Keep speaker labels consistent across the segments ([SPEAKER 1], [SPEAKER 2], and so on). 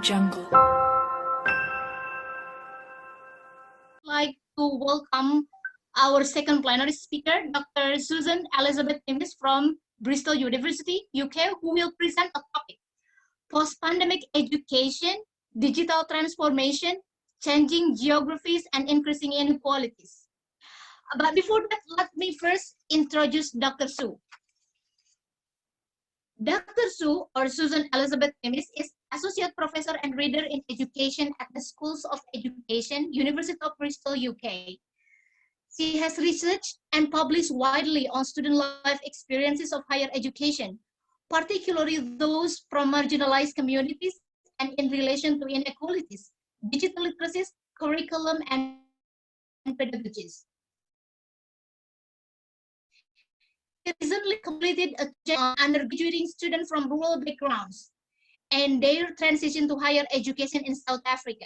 [SPEAKER 1] jungle.
[SPEAKER 2] Like to welcome our second plenary speaker, Dr. Susan Elizabeth Timmis from Bristol University, UK, who will present a topic: post-pandemic education, digital transformation, changing geographies, and increasing inequalities. But before that, let me first introduce Dr. Su. Dr. Su, or Susan Elizabeth Timmis, is Associate Professor and Reader in Education at the Schools of Education, University of Bristol, UK. She has researched and published widely on student life experiences of higher education, particularly those from marginalized communities and in relation to inequalities, digital literacies, curriculum, and pedagogies. He recently completed a undergraduate students from rural backgrounds and their transition to higher education in South Africa,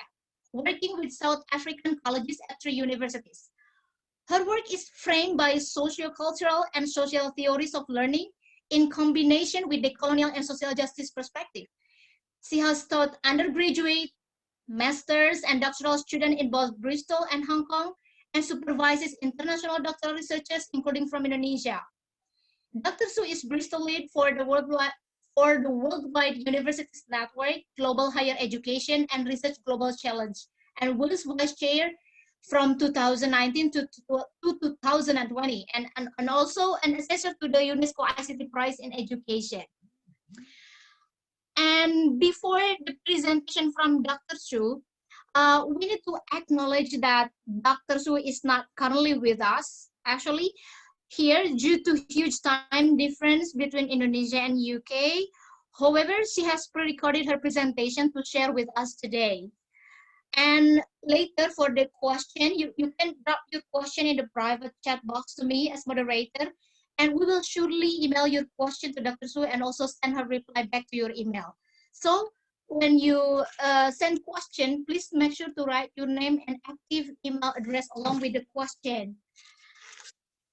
[SPEAKER 2] working with South African colleges at 3 universities. Her work is framed by sociocultural and social theories of learning in combination with the colonial and social justice perspective. She has taught undergraduate, master's, and doctoral students in both Bristol and Hong Kong, and supervises international doctoral researchers, including from Indonesia. Dr. Su is Bristol lead for the Worldwide Universities Network, Global Higher Education and Research Global Challenge, and was vice chair from 2019 to 2020, and also an assessor to the UNESCO ICT Prize in Education. And before the presentation from Dr. Su, we need to acknowledge that Dr. Su is not currently with us, actually, here due to huge time difference between Indonesia and UK. However, she has pre-recorded her presentation to share with us today. And later for the question, you can drop your question in the private chat box to me as moderator, and we will surely email your question to Dr. Su and also send her reply back to your email. So when you send question, please make sure to write your name and active email address along with the question.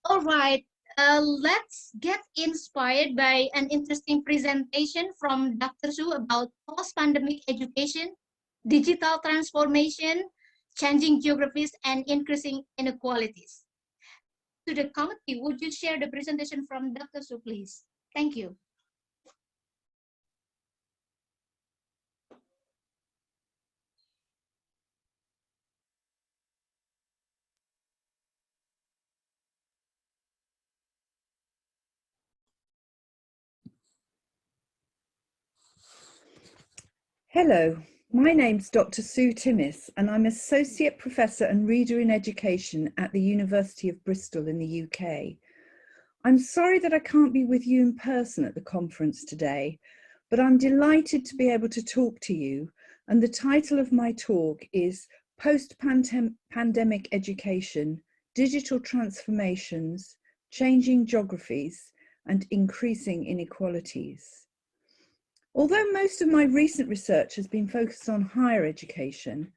[SPEAKER 2] All right, let's get inspired by an interesting presentation from Dr. Su about post-pandemic education, digital transformation, changing geographies, and increasing inequalities. To the committee, would you share the presentation from Dr. Su, please? Thank you.
[SPEAKER 3] Hello, my name's Dr. Sue Timmis, and I'm Associate Professor and Reader in Education at the University of Bristol in the UK. I'm sorry that I can't be with you in person at the conference today, but I'm delighted to be able to talk to you, and the title of my talk is Post-Pandemic Education, Digital Transformations, Changing Geographies, and Increasing Inequalities. Although most of my recent research has been focused on higher education,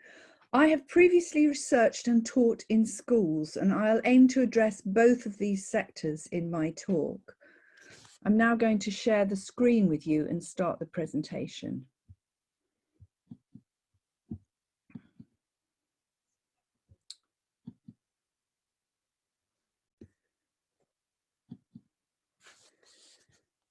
[SPEAKER 3] I have previously researched and taught in schools, and I'll aim to address both of these sectors in my talk. I'm now going to share the screen with you and start the presentation.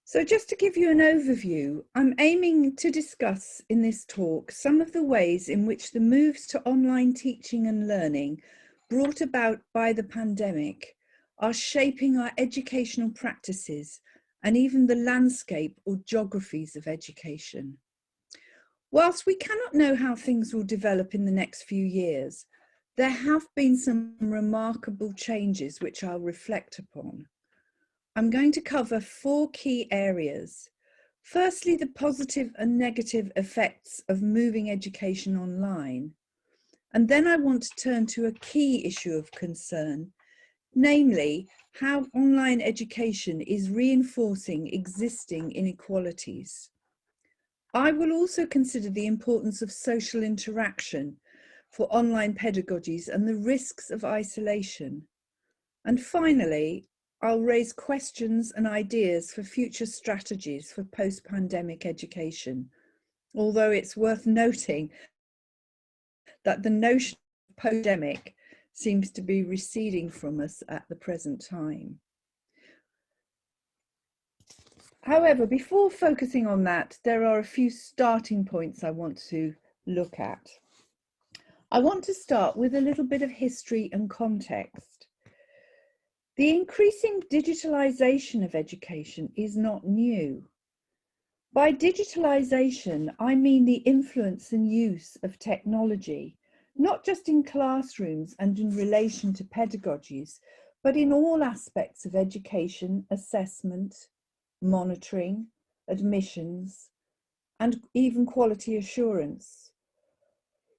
[SPEAKER 3] So just to give you an overview, I'm aiming to discuss in this talk some of the ways in which the moves to online teaching and learning brought about by the pandemic are shaping our educational practices and even the landscape or geographies of education. Whilst we cannot know how things will develop in the next few years, there have been some remarkable changes which I'll reflect upon. I'm going to cover 4 key areas. Firstly, the positive and negative effects of moving education online. And then I want to turn to a key issue of concern, namely how online education is reinforcing existing inequalities. I will also consider the importance of social interaction for online pedagogies and the risks of isolation. And finally, I'll raise questions and ideas for future strategies for post-pandemic education. although it's worth noting that the notion of pandemic seems to be receding from us at the present time. However, before focusing on that, there are a few starting points I want to look at. I want to start with a little bit of history and context. The increasing digitalization of education is not new. By digitalization, I mean the influence and use of technology, not just in classrooms and in relation to pedagogies, but in all aspects of education, assessment, monitoring, admissions, and even quality assurance.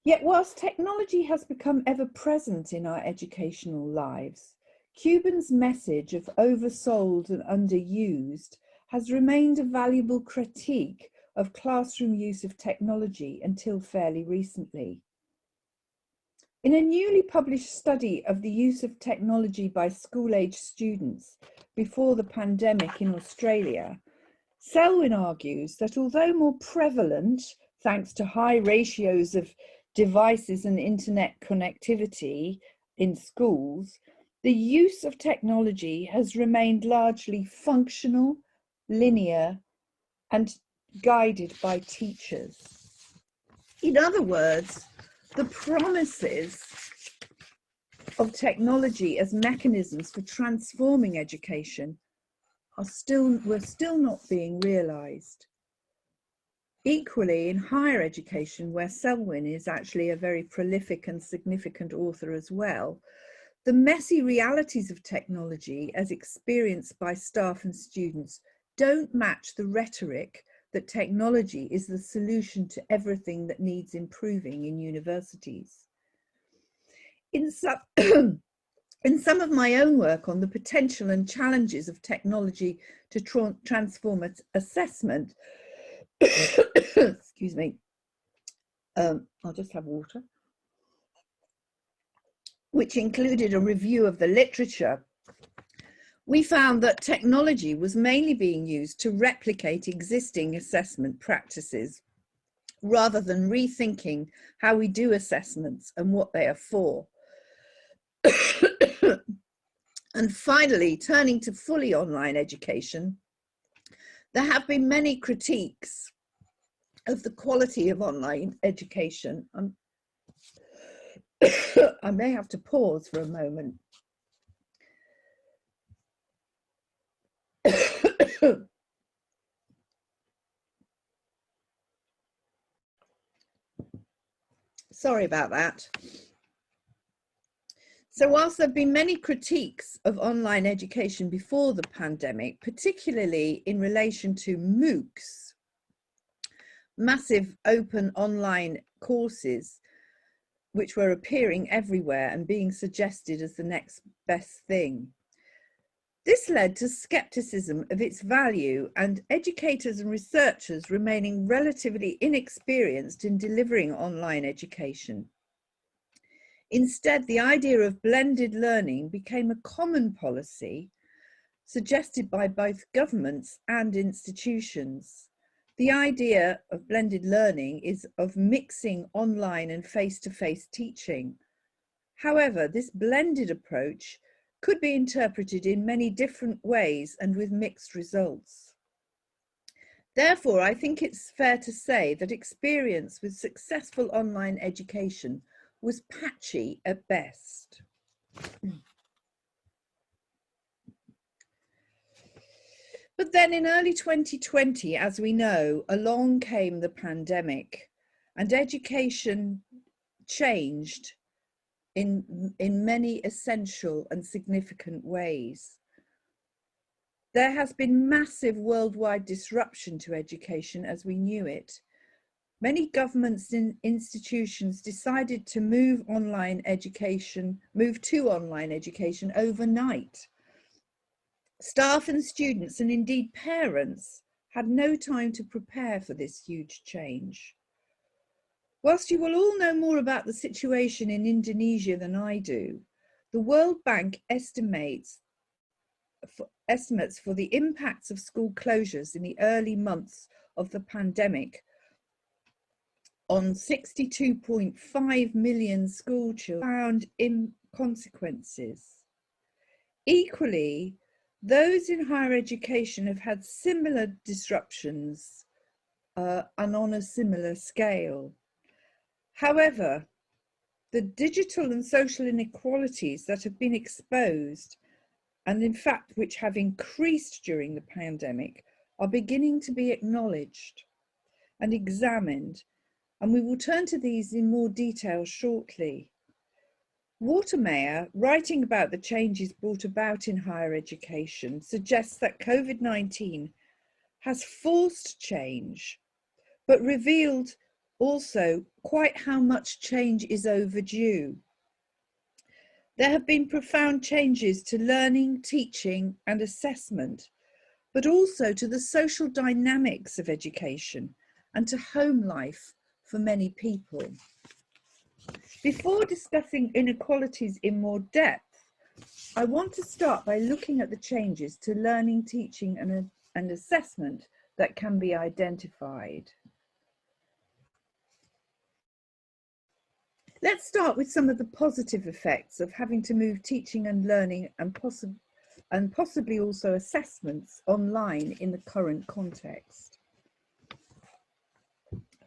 [SPEAKER 3] Yet whilst technology has become ever present in our educational lives, Cuban's message of oversold and underused has remained a valuable critique of classroom use of technology until fairly recently. In a newly published study of the use of technology by school-age students before the pandemic in Australia, Selwyn argues that although more prevalent, thanks to high ratios of devices and internet connectivity in schools, the use of technology has remained largely functional, linear, and guided by teachers. In other words, the promises of technology as mechanisms for transforming education were still not being realized. Equally, in higher education, where Selwyn is actually a very prolific and significant author as well, the messy realities of technology as experienced by staff and students don't match the rhetoric that technology is the solution to everything that needs improving in universities. In some of my own work on the potential and challenges of technology to transform assessment, excuse me, I'll just have water, which included a review of the literature, we found that technology was mainly being used to replicate existing assessment practices rather than rethinking how we do assessments and what they are for. And finally, turning to fully online education, there have been many critiques of the quality of online education. I may have to pause for a moment. Sorry about that. So whilst there have been many critiques of online education before the pandemic, particularly in relation to MOOCs, massive open online courses, which were appearing everywhere and being suggested as the next best thing, this led to skepticism of its value and educators and researchers remaining relatively inexperienced in delivering online education. Instead, the idea of blended learning became a common policy suggested by both governments and institutions. The idea of blended learning is of mixing online and face-to-face teaching. However, this blended approach could be interpreted in many different ways and with mixed results. Therefore, I think it's fair to say that experience with successful online education was patchy at best. But then in early 2020, as we know, along came the pandemic and education changed in many essential and significant ways. There has been massive worldwide disruption to education as we knew it. Many governments and institutions decided to move to online education overnight. Staff and students, and indeed parents, had no time to prepare for this huge change. Whilst you will all know more about the situation in Indonesia than I do, the World Bank estimates for the impacts of school closures in the early months of the pandemic on 62.5 million school children found in consequences. Equally, those in higher education have had similar disruptions and on a similar scale. However, the digital and social inequalities that have been exposed, and in fact which have increased during the pandemic, are beginning to be acknowledged and examined, and we will turn to these in more detail shortly. Watermeyer, writing about the changes brought about in higher education, suggests that COVID-19 has forced change, but revealed also quite how much change is overdue. There have been profound changes to learning, teaching, and assessment, but also to the social dynamics of education and to home life for many people. Before discussing inequalities in more depth, I want to start by looking at the changes to learning, teaching, and assessment that can be identified. Let's start with some of the positive effects of having to move teaching and learning and possibly also assessments online in the current context.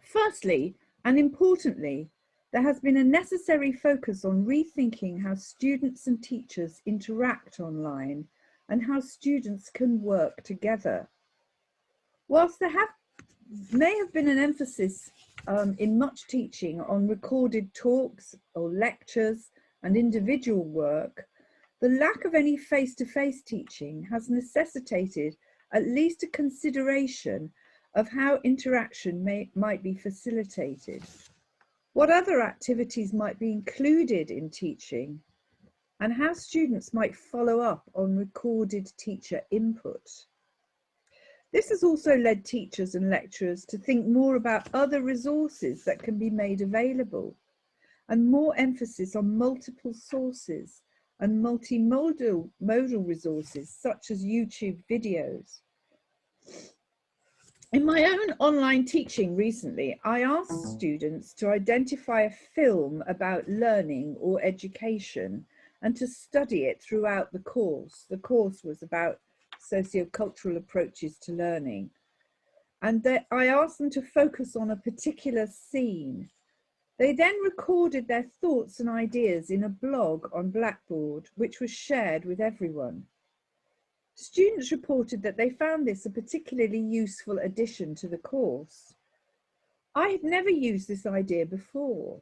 [SPEAKER 3] Firstly, and importantly, there has been a necessary focus on rethinking how students and teachers interact online and how students can work together. Whilst there may have been an emphasis in much teaching on recorded talks or lectures and individual work, the lack of any face-to-face teaching has necessitated at least a consideration of how interaction might be facilitated, what other activities might be included in teaching, and how students might follow up on recorded teacher input. This has also led teachers and lecturers to think more about other resources that can be made available, and more emphasis on multiple sources and multimodal resources such as YouTube videos. In my own online teaching recently, I asked students to identify a film about learning or education and to study it throughout the course. The course was about sociocultural approaches to learning. And I asked them to focus on a particular scene. They then recorded their thoughts and ideas in a blog on Blackboard, which was shared with everyone. Students reported that they found this a particularly useful addition to the course. I had never used this idea before.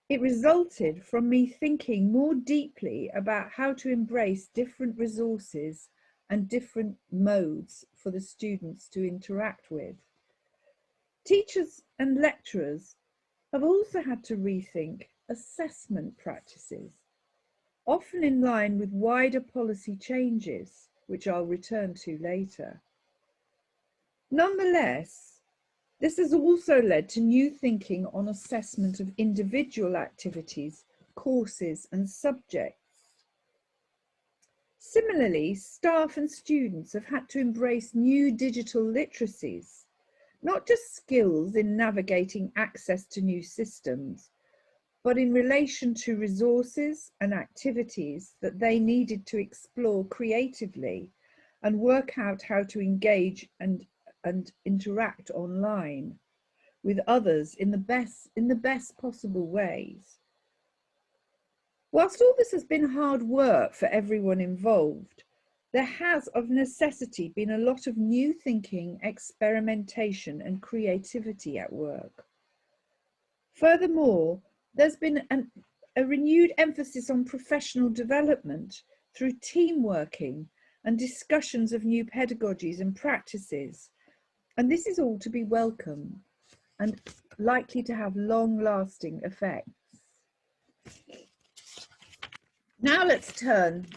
[SPEAKER 3] It resulted from me thinking more deeply about how to embrace different resources and different modes for the students to interact with. Teachers and lecturers have also had to rethink assessment practices, often in line with wider policy changes, which I'll return to later. Nonetheless, this has also led to new thinking on assessment of individual activities, courses, and subjects. Similarly, staff and students have had to embrace new digital literacies, not just skills in navigating access to new systems, but in relation to resources and activities that they needed to explore creatively and work out how to engage and interact online with others in the best possible ways. Whilst all this has been hard work for everyone involved, there has of necessity been a lot of new thinking, experimentation and creativity at work. Furthermore, there's been a renewed emphasis on professional development through team working and discussions of new pedagogies and practices. And this is all to be welcome and likely to have long-lasting effects. Now let's turn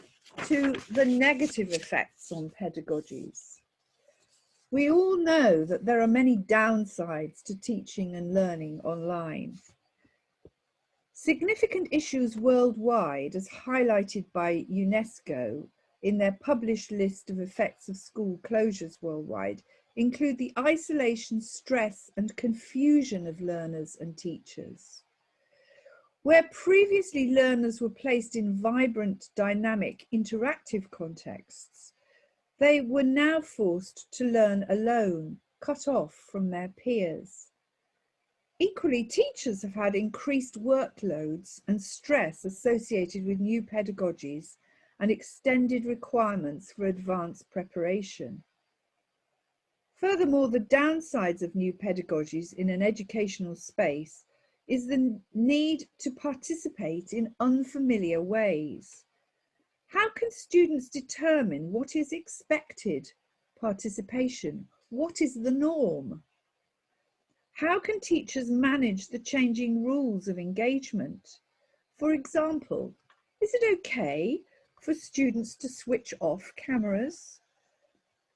[SPEAKER 3] to the negative effects on pedagogies. We all know that there are many downsides to teaching and learning online. Significant issues worldwide, as highlighted by UNESCO in their published list of effects of school closures worldwide, include the isolation, stress, and confusion of learners and teachers. Where previously learners were placed in vibrant, dynamic, interactive contexts, they were now forced to learn alone, cut off from their peers. Equally, teachers have had increased workloads and stress associated with new pedagogies and extended requirements for advanced preparation. Furthermore, the downsides of new pedagogies in an educational space is the need to participate in unfamiliar ways. How can students determine what is expected participation? What is the norm? How can teachers manage the changing rules of engagement? For example, is it okay for students to switch off cameras?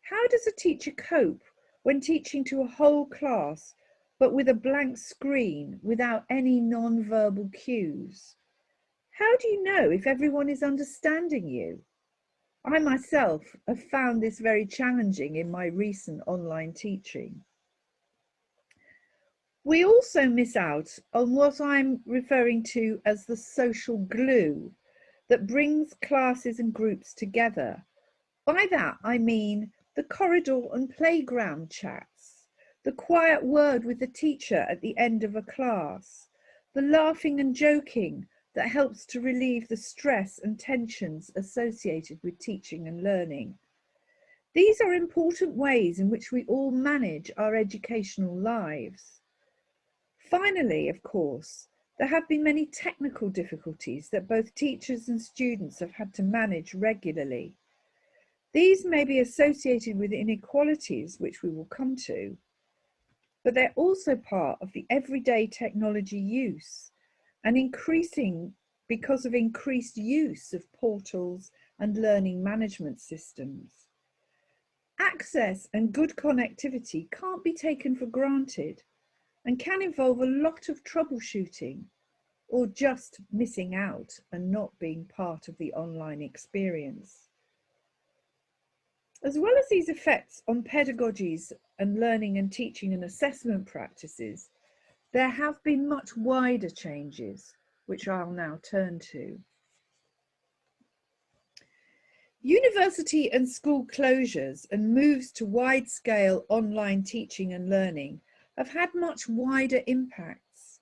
[SPEAKER 3] How does a teacher cope when teaching to a whole class, but with a blank screen without any non-verbal cues? How do you know if everyone is understanding you? I myself have found this very challenging in my recent online teaching. We also miss out on what I'm referring to as the social glue that brings classes and groups together. By that, I mean the corridor and playground chats, the quiet word with the teacher at the end of a class, the laughing and joking that helps to relieve the stress and tensions associated with teaching and learning. These are important ways in which we all manage our educational lives. Finally, of course, there have been many technical difficulties that both teachers and students have had to manage regularly. These may be associated with inequalities, which we will come to, but they're also part of the everyday technology use and increasing because of increased use of portals and learning management systems. Access and good connectivity can't be taken for granted and can involve a lot of troubleshooting or just missing out and not being part of the online experience. As well as these effects on pedagogies and learning and teaching and assessment practices, there have been much wider changes, which I'll now turn to. University and school closures and moves to wide-scale online teaching and learning have had much wider impacts.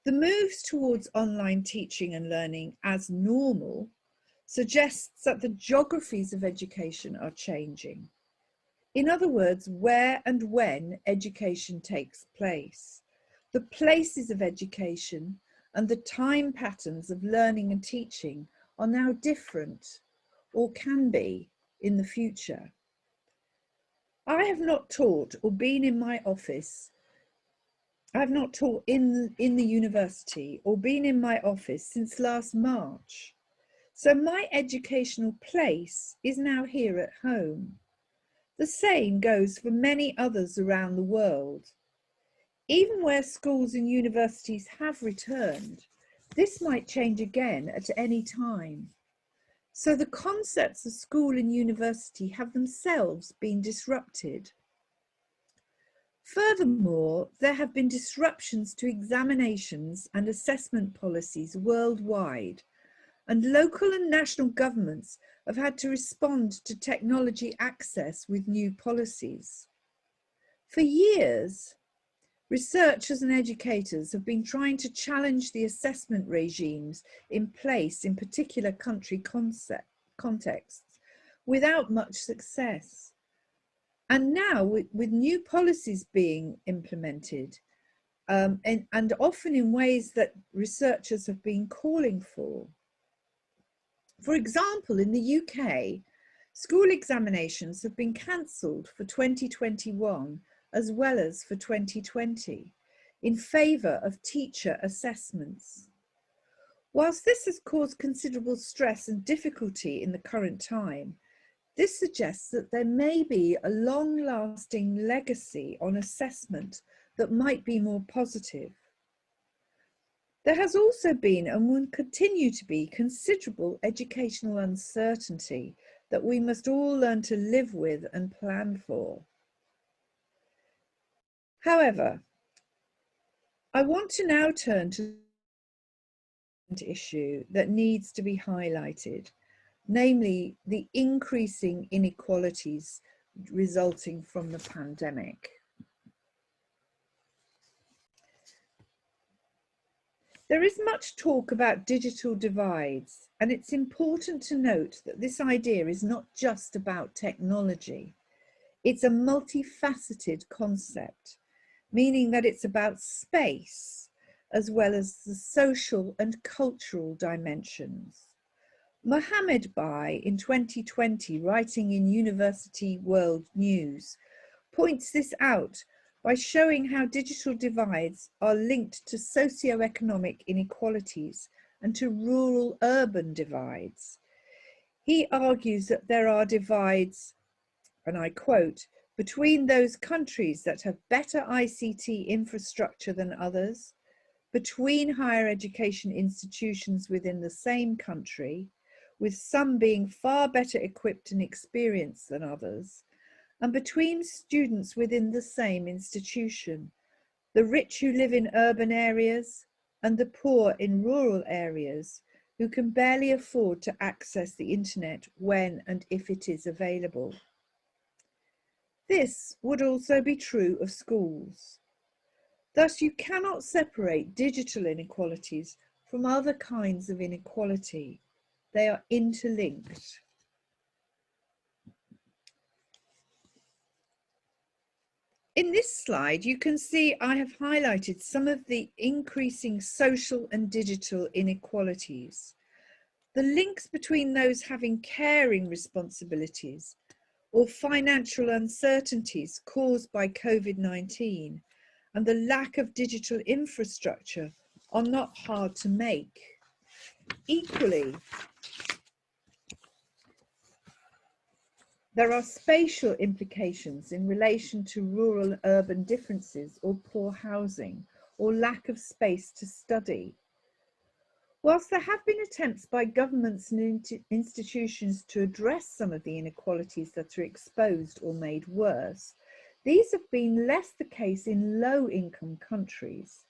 [SPEAKER 3] The moves towards online teaching and learning as normal suggests that the geographies of education are changing. In other words, where and when education takes place, the places of education and the time patterns of learning and teaching are now different, or can be in the future. I have not taught or been in my office. I've not taught in the university or been in my office since last March. So my educational place is now here at home. The same goes for many others around the world. Even where schools and universities have returned, this might change again at any time. So the concepts of school and university have themselves been disrupted. Furthermore, there have been disruptions to examinations and assessment policies worldwide, and local and national governments have had to respond to technology access with new policies. For years, researchers and educators have been trying to challenge the assessment regimes in place in particular country contexts without much success. And now with new policies being implemented, and often in ways that researchers have been calling for. For example, in the UK, school examinations have been cancelled for 2021 as well as for 2020 in favour of teacher assessments. Whilst this has caused considerable stress and difficulty in the current time, this suggests that there may be a long-lasting legacy on assessment that might be more positive. There has also been and will continue to be considerable educational uncertainty that we must all learn to live with and plan for. However, I want to now turn to an issue that needs to be highlighted, namely the increasing inequalities resulting from the pandemic. There is much talk about digital divides, and it's important to note that this idea is not just about technology. It's a multifaceted concept, meaning that it's about space as well as the social and cultural dimensions. Mohammed Bai, in 2020, writing in University World News, points this out by showing how digital divides are linked to socioeconomic inequalities and to rural-urban divides. He argues that there are divides, and I quote, between those countries that have better ICT infrastructure than others, between higher education institutions within the same country, with some being far better equipped and experienced than others, and between students within the same institution, the rich who live in urban areas and the poor in rural areas who can barely afford to access the internet when and if it is available. This would also be true of schools. Thus, you cannot separate digital inequalities from other kinds of inequality. They are interlinked. In this slide, you can see I have highlighted some of the increasing social and digital inequalities. The links between those having caring responsibilities or financial uncertainties caused by COVID-19 and the lack of digital infrastructure are not hard to make. Equally, there are spatial implications in relation to rural-urban differences or poor housing or lack of space to study. Whilst there have been attempts by governments and institutions to address some of the inequalities that are exposed or made worse, these have been less the case in low-income countries,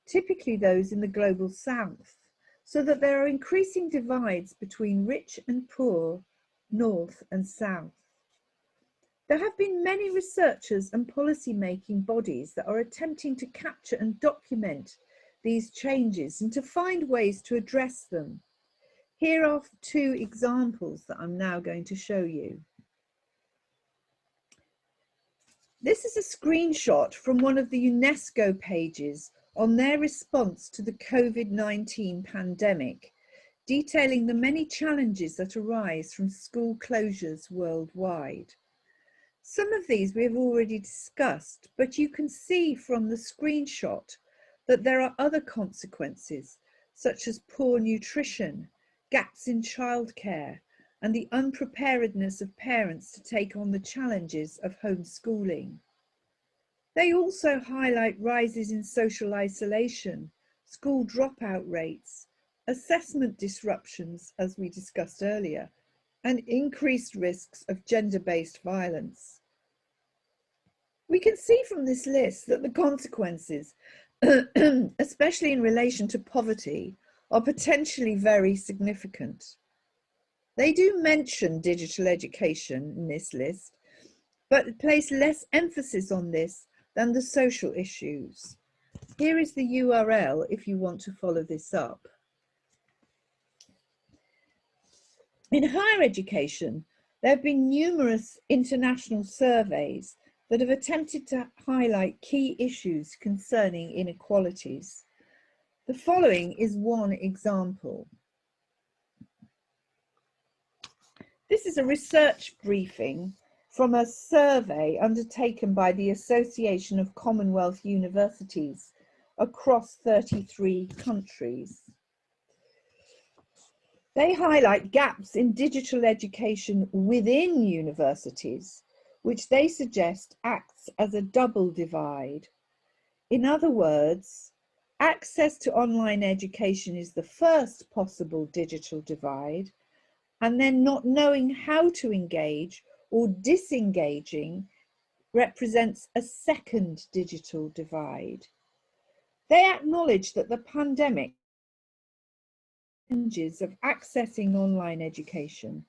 [SPEAKER 3] typically those in the global south, so that there are increasing divides between rich and poor, north and south. There have been many researchers and policy-making bodies that are attempting to capture and document these changes and to find ways to address them. Here are two examples that I'm now going to show you. This is a screenshot from one of the UNESCO pages on their response to the COVID-19 pandemic, detailing the many challenges that arise from school closures worldwide. Some of these we have already discussed, but you can see from the screenshot that there are other consequences, such as poor nutrition, gaps in childcare, and the unpreparedness of parents to take on the challenges of homeschooling. They also highlight rises in social isolation, school dropout rates, assessment disruptions, as we discussed earlier, and increased risks of gender-based violence. We can see from this list that the consequences, especially in relation to poverty, are potentially very significant. They do mention digital education in this list, but place less emphasis on this than the social issues. Here is the URL if you want to follow this up. In higher education, there have been numerous international surveys that have attempted to highlight key issues concerning inequalities. The following is one example. This is a research briefing from a survey undertaken by the Association of Commonwealth Universities across 33 countries. They highlight gaps in digital education within universities, which they suggest acts as a double divide. In other words, access to online education is the first possible digital divide, and then not knowing how to engage or disengaging represents a second digital divide. They acknowledge that the pandemic challenges of accessing online education,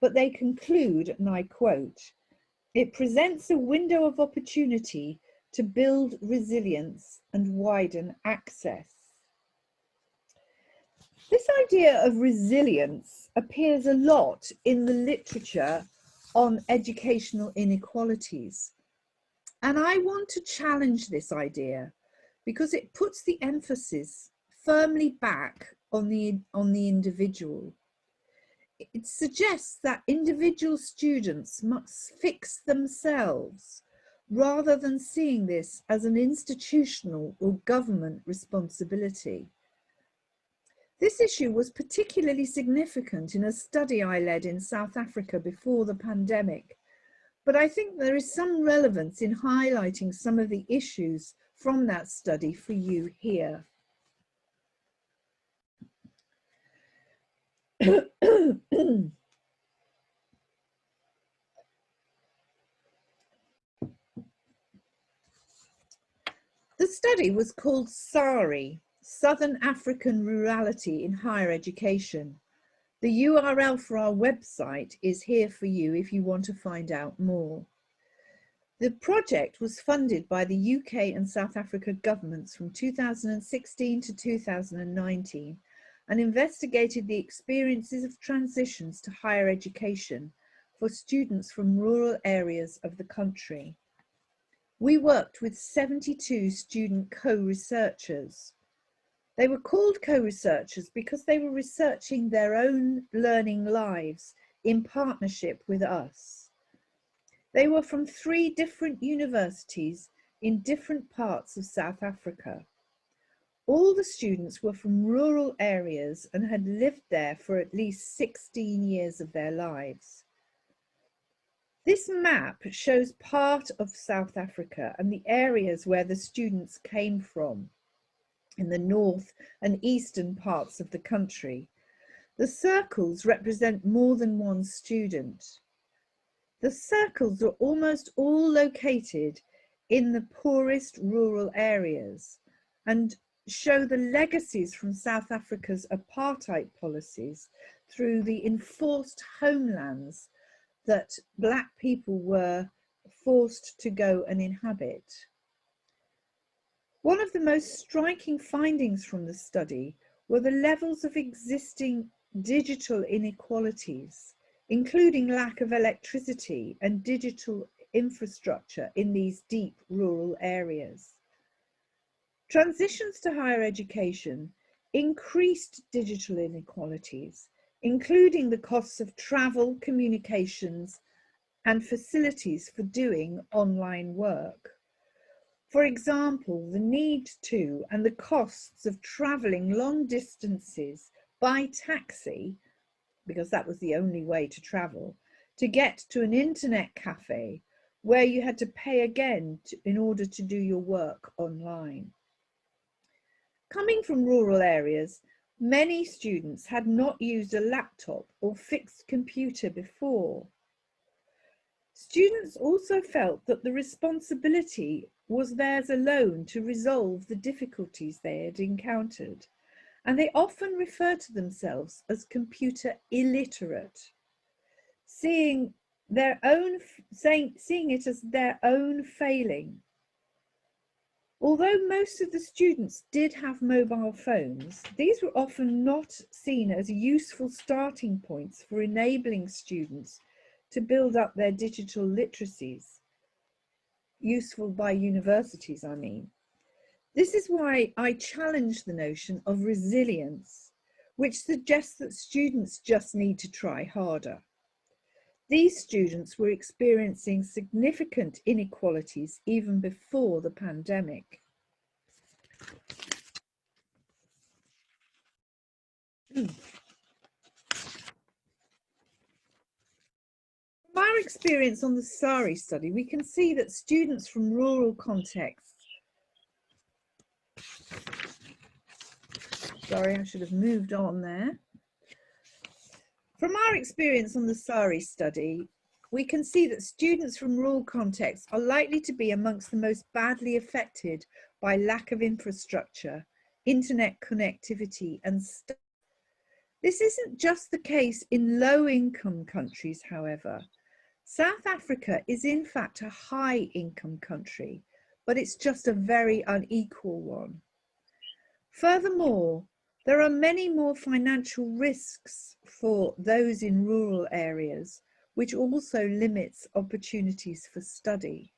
[SPEAKER 3] but they conclude, and I quote, "It presents a window of opportunity to build resilience and widen access." This idea of resilience appears a lot in the literature on educational inequalities. And I want to challenge this idea because it puts the emphasis firmly back on the individual. It suggests that individual students must fix themselves rather than seeing this as an institutional or government responsibility. This issue was particularly significant in a study I led in South Africa before the pandemic, but I think there is some relevance in highlighting some of the issues from that study for you here. The study was called SARI, Southern African Rurality in Higher Education. The URL for our website is here for you if you want to find out more. The project was funded by the UK and South Africa governments from 2016 to 2019 and investigated the experiences of transitions to higher education for students from rural areas of the country. We worked with 72 student co-researchers. They were called co-researchers because they were researching their own learning lives in partnership with us. They were from 3 different universities in different parts of South Africa. All the students were from rural areas and had lived there for at least 16 years of their lives. This map shows part of South Africa and the areas where the students came from in the north and eastern parts of the country. The circles represent more than one student. The circles are almost all located in the poorest rural areas and show the legacies from South Africa's apartheid policies through the enforced homelands that Black people were forced to go and inhabit. One of the most striking findings from the study were the levels of existing digital inequalities, including lack of electricity and digital infrastructure in these deep rural areas. Transitions to higher education increased digital inequalities, including the costs of travel, communications, and facilities for doing online work. For example, the need to and the costs of travelling long distances by taxi, because that was the only way to travel, to get to an internet cafe where you had to pay again in order to do your work online. Coming from rural areas, many students had not used a laptop or fixed computer before. Students also felt that the responsibility was theirs alone to resolve the difficulties they had encountered, and they often referred to themselves as computer illiterate, seeing it as their own failing. Although most of the students did have mobile phones, these were often not seen as useful starting points for enabling students to build up their digital literacies, useful by universities, I mean. This is why I challenge the notion of resilience, which suggests that students just need to try harder. These students were experiencing significant inequalities even before the pandemic. From our experience on the SARI study, we can see that students from rural contexts, sorry, I should have moved on there. From our experience on the SARI study, we can see that students from rural contexts are likely to be amongst the most badly affected by lack of infrastructure, internet connectivity, and this isn't just the case in low-income countries, however. South Africa is in fact a high-income country, but it's just a very unequal one. Furthermore, there are many more financial risks for those in rural areas, which also limits opportunities for study.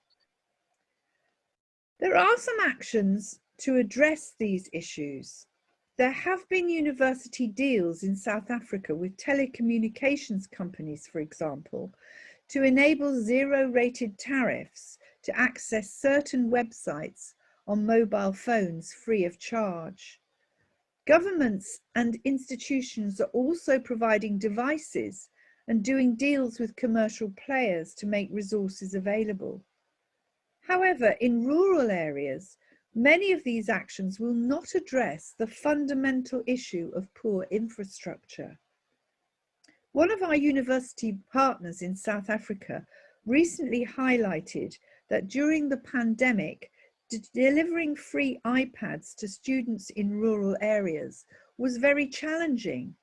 [SPEAKER 3] There are some actions to address these issues. There have been university deals in South Africa with telecommunications companies, for example, to enable zero-rated tariffs to access certain websites on mobile phones free of charge. Governments and institutions are also providing devices and doing deals with commercial players to make resources available. However, in rural areas, many of these actions will not address the fundamental issue of poor infrastructure. One of our university partners in South Africa recently highlighted that during the pandemic, delivering free iPads to students in rural areas was very challenging,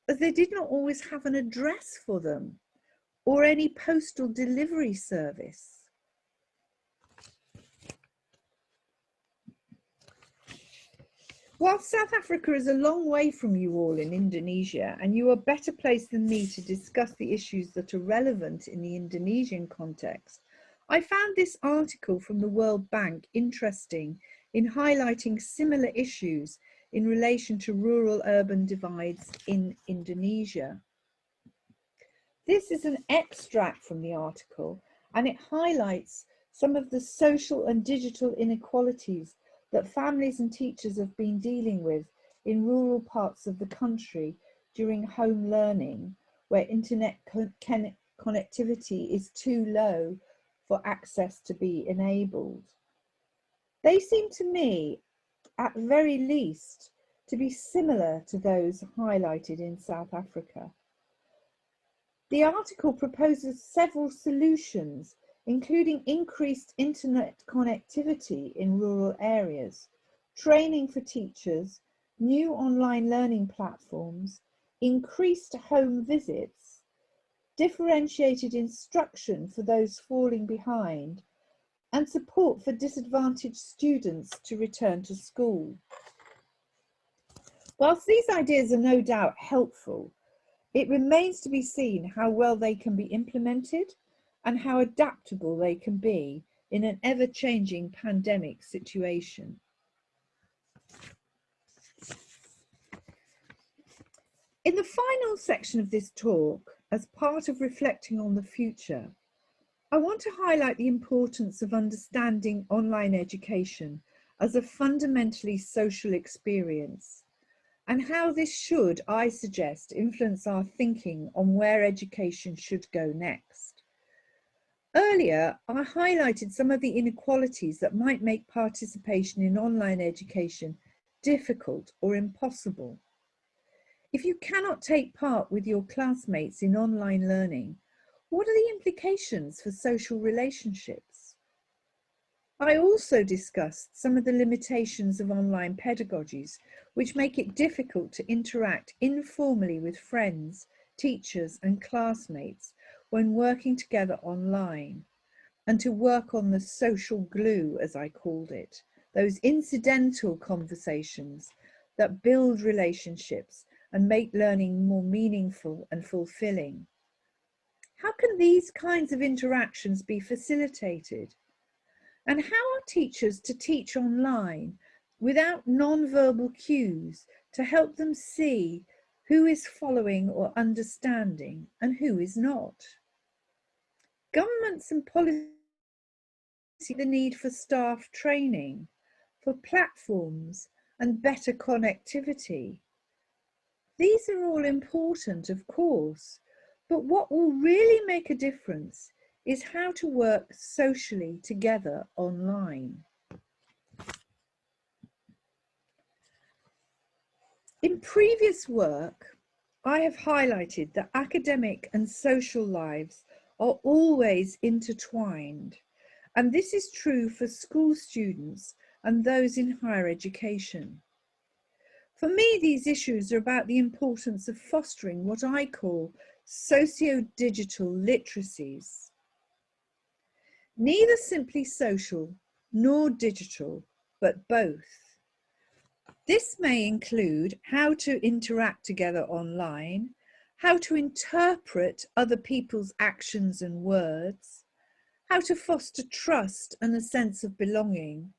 [SPEAKER 3] as they did not always have an address for them or any postal delivery service. While South Africa is a long way from you all in Indonesia, and you are better placed than me to discuss the issues that are relevant in the Indonesian context, I found this article from the World Bank interesting in highlighting similar issues in relation to rural-urban divides in Indonesia. This is an extract from the article, and it highlights some of the social and digital inequalities that families and teachers have been dealing with in rural parts of the country during home learning, where internet connectivity is too low for access to be enabled. They seem to me, at very least, to be similar to those highlighted in South Africa. The article proposes several solutions, including increased internet connectivity in rural areas, training for teachers, new online learning platforms, increased home visits, differentiated instruction for those falling behind, and support for disadvantaged students to return to school. Whilst these ideas are no doubt helpful, it remains to be seen how well they can be implemented and how adaptable they can be in an ever-changing pandemic situation. In the final section of this talk, as part of reflecting on the future, I want to highlight the importance of understanding online education as a fundamentally social experience, and how this should, I suggest, influence our thinking on where education should go next. Earlier, I highlighted some of the inequalities that might make participation in online education difficult or impossible. If you cannot take part with your classmates in online learning, what are the implications for social relationships? I also discussed some of the limitations of online pedagogies, which make it difficult to interact informally with friends, teachers, and classmates when working together online, and to work on the social glue, as I called it, those incidental conversations that build relationships and make learning more meaningful and fulfilling. How can these kinds of interactions be facilitated? And how are teachers to teach online without non-verbal cues to help them see who is following or understanding and who is not? Governments and policy see the need for staff training, for platforms and better connectivity. These are all important, of course, but what will really make a difference is how to work socially together online. In previous work, I have highlighted that academic and social lives are always intertwined, and this is true for school students and those in higher education. For me, these issues are about the importance of fostering what I call sociodigital literacies. Neither simply social nor digital, but both. This may include how to interact together online, how to interpret other people's actions and words, how to foster trust and a sense of belonging,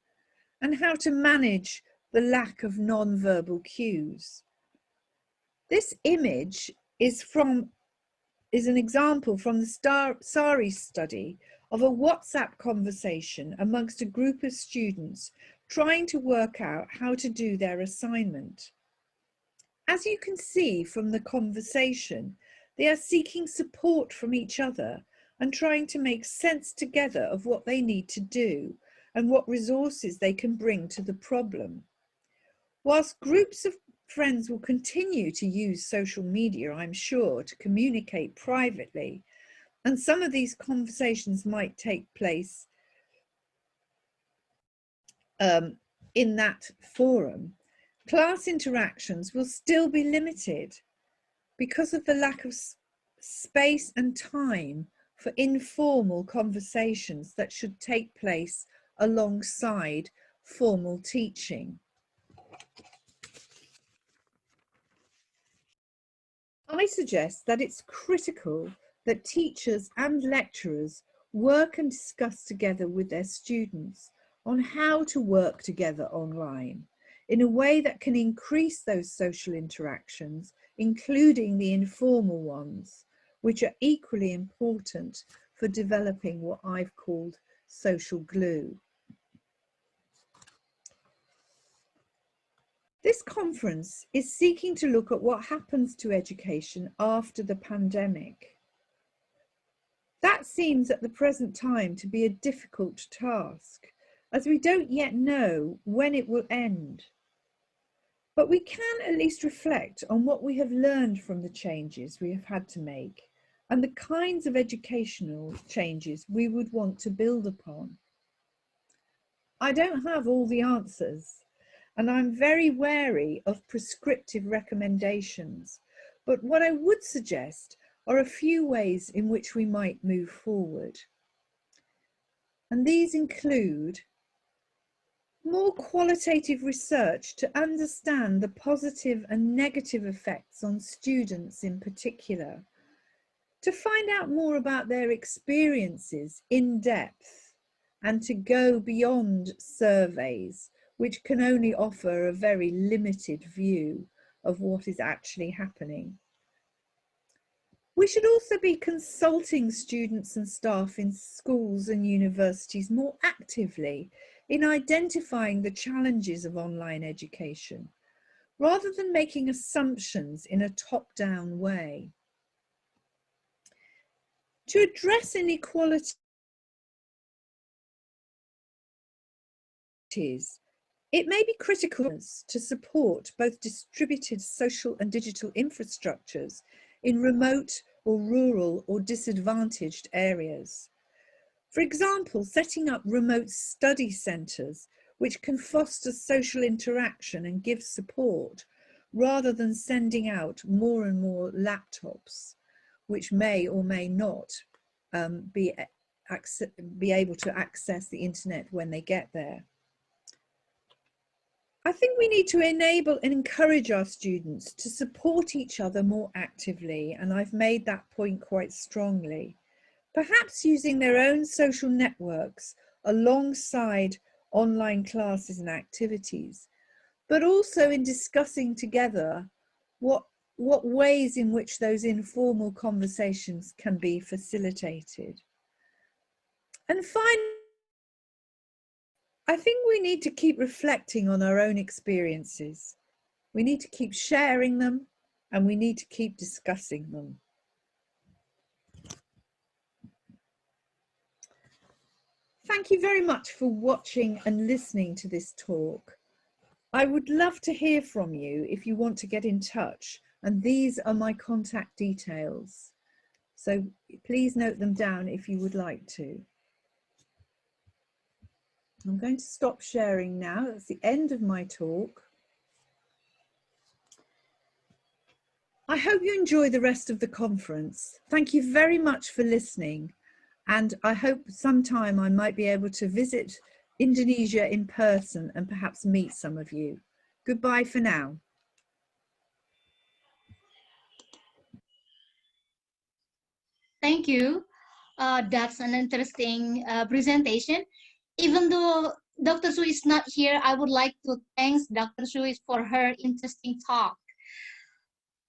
[SPEAKER 3] and how to manage the lack of non-verbal cues. This image is an example from the SARI study of a WhatsApp conversation amongst a group of students trying to work out how to do their assignment. As you can see from the conversation, they are seeking support from each other and trying to make sense together of what they need to do and what resources they can bring to the problem. Whilst groups of friends will continue to use social media, I'm sure, to communicate privately, and some of these conversations might take place in that forum, class interactions will still be limited because of the lack of space and time for informal conversations that should take place alongside formal teaching. I suggest that it's critical that teachers and lecturers work and discuss together with their students on how to work together online in a way that can increase those social interactions, including the informal ones, which are equally important for developing what I've called social glue. This conference is seeking to look at what happens to education after the pandemic. That seems at the present time to be a difficult task, as we don't yet know when it will end. But we can at least reflect on what we have learned from the changes we have had to make and the kinds of educational changes we would want to build upon. I don't have all the answers, and I'm very wary of prescriptive recommendations, but what I would suggest are a few ways in which we might move forward. And these include more qualitative research to understand the positive and negative effects on students in particular, to find out more about their experiences in depth, and to go beyond surveys, which can only offer a very limited view of what is actually happening. We should also be consulting students and staff in schools and universities more actively in identifying the challenges of online education, rather than making assumptions in a top-down way. To address inequalities, it may be critical to support both distributed social and digital infrastructures in remote or rural or disadvantaged areas. For example, setting up remote study centres which can foster social interaction and give support, rather than sending out more and more laptops, which may or may not be able to access the internet when they get there. I think we need to enable and encourage our students to support each other more actively, and I've made that point quite strongly. Perhaps using their own social networks alongside online classes and activities, but also in discussing together what ways in which those informal conversations can be facilitated. And finally, I think we need to keep reflecting on our own experiences. We need to keep sharing them, and we need to keep discussing them. Thank you very much for watching and listening to this talk. I would love to hear from you if you want to get in touch, and these are my contact details. So please note them down if you would like to. I'm going to stop sharing now. That's the end of my talk. I hope you enjoy the rest of the conference. Thank you very much for listening. And I hope sometime I might be able to visit Indonesia in person and perhaps meet some of you. Goodbye for now.
[SPEAKER 2] Thank you. That's an interesting presentation. Even though Dr. Su is not here, I would like to thank Dr. Su for her interesting talk.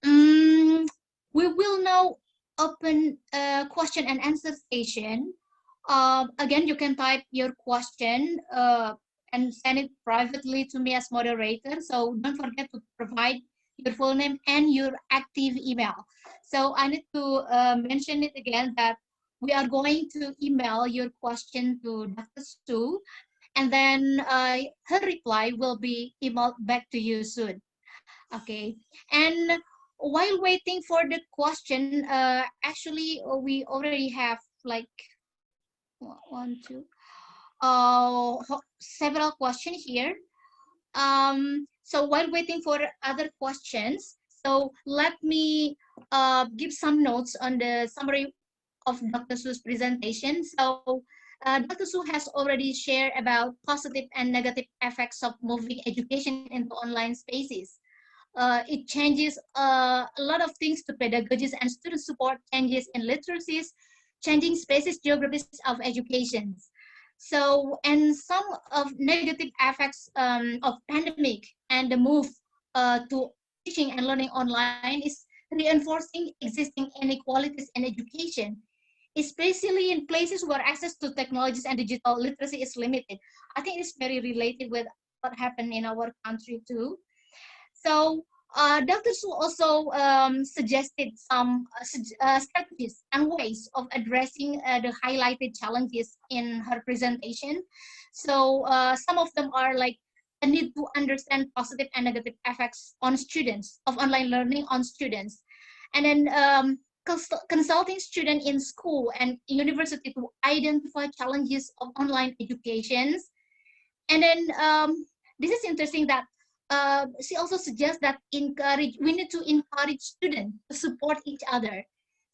[SPEAKER 2] We will now open a question and answer session. Again, you can type your question and send it privately to me as moderator. So don't forget to provide your full name and your active email. So I need to mention it again that we are going to email your question to Dr. Su, and then her reply will be emailed back to you soon. Okay, and while waiting for the question, actually we already have like one, two, several questions here. So while waiting for other questions, so let me give some notes on the summary of Dr. Su's presentation. So Dr. Su has already shared about positive and negative effects of moving education into online spaces. It changes a lot of things to pedagogies and student support, changes in literacies, changing spaces, geographies of education. So, and some of negative effects of pandemic and the move to teaching and learning online is reinforcing existing inequalities in education, especially in places where access to technologies and digital literacy is limited. I think it's very related with what happened in our country too. So Dr. Su also suggested some strategies and ways of addressing the highlighted challenges in her presentation. So some of them are like a need to understand positive and negative effects on students of online learning on students, and then consulting students in school and university to identify challenges of online educations. And then this is interesting that she also suggests that we need to encourage students to support each other.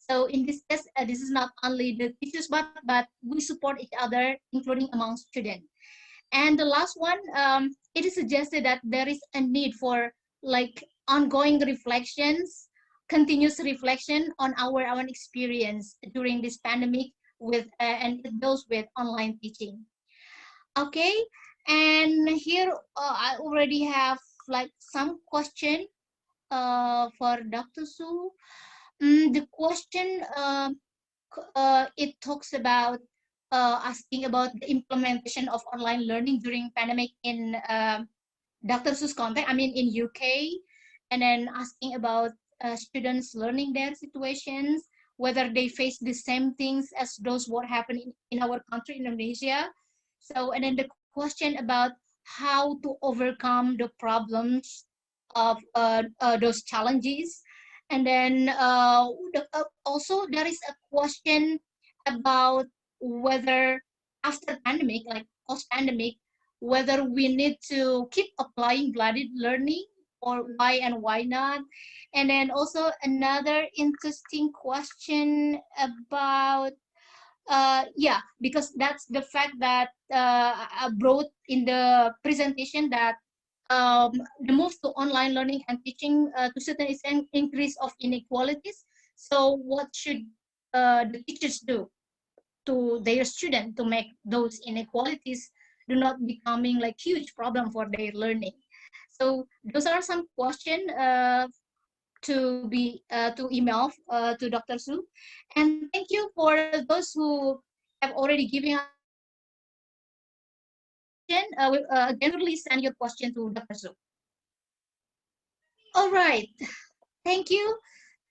[SPEAKER 2] So in this case, this is not only the teachers, but we support each other, including among students. And the last one, it is suggested that there is a need for like ongoing reflections, continuous reflection on our own experience during this pandemic with and it goes with online teaching. Okay, and here I already have like some question for Dr. Su. The question it talks about asking about the implementation of online learning during pandemic in Dr. Su's context. I mean in UK, and then asking about students learning their situations, whether they face the same things as those what happened in our country, Indonesia. So, and then the question about how to overcome the problems of those challenges. And then also there is a question about whether after pandemic, like post-pandemic, whether we need to keep applying blended learning or why and why not. And then also another interesting question about yeah, because that's the fact that I brought in the presentation that the move to online learning and teaching to certain extent increase of inequalities. So what should the teachers do to their students to make those inequalities do not becoming like huge problem for their learning? So those are some questions to be to email to Dr. Su, and thank you for those who have already given us again please send your question to Dr. Su. All right, thank you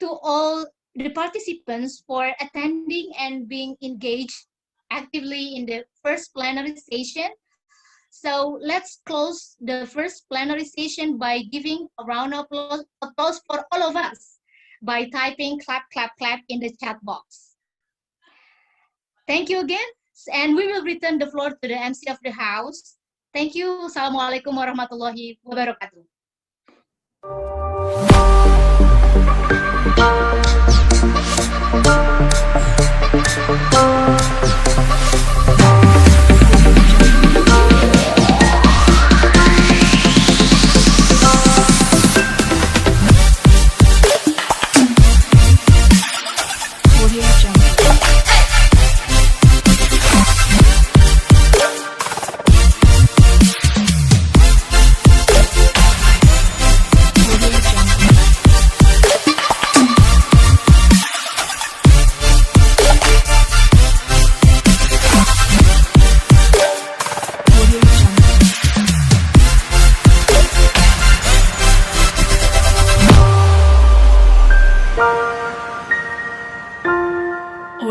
[SPEAKER 2] to all the participants for attending and being engaged actively in the first plenary session. So let's close the first plenary session by giving a round of applause for all of us. by typing clap, clap, clap in the chat box. Thank you again. And we will return the floor to the MC of the house. Thank you. Assalamualaikum warahmatullahi wabarakatuh.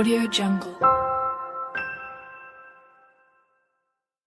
[SPEAKER 1] Audio Jungle.